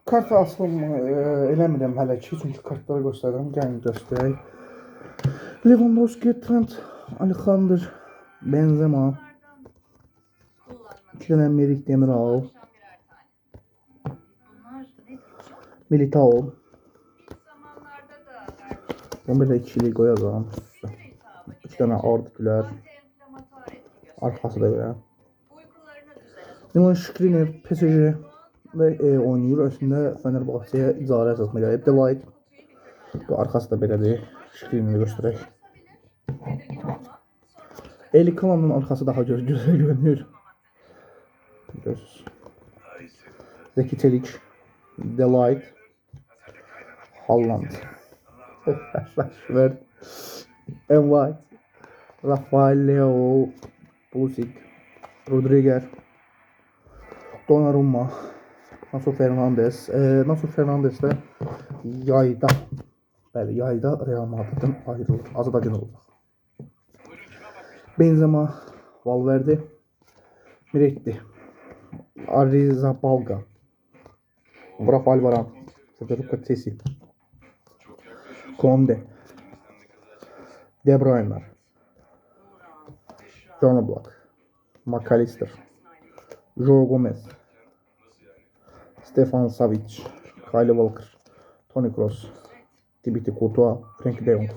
Kart asılım eləmirəm hələ ki, çünki kartları göstərirəm. Gəlin göstərək. Lewandowski, Trent, Alexander, Benzema, 2 dənə Merih Demiral, Militao. Bunu bir də ikili qoyacağım. 2 dənə Arda arkası da belə. Milan Skriniar PSG-də oynayır. Əslində Fenerbahçe'yə icarə əsasında gəlib. Delight. Bu arkası da belədir. Skriniarı göstərək. Eli Kalan'ın arkası daha gözəl görünür. Görürsünüz. Zeki Çelik, Delight, Haaland, Rashford, White, Rafael Leo, Pulisic, Rodriguez, Donnarumma, Nacho Fernandes. Nacho Fernandes də yayda, bəli, yayda Real Madrid'dən ayrılır. Azadacın olacaq. Benzema, Valverde, Miretti, Arrizabalaga, Rafael Varane, Federico Kessi, Conde, De Bruyne, John Oblak, McAllister, Joe Gomez, Stefan Savic, Kyle Walker, Toni Kroos, Thibaut Courtois, Frenkie de Jong.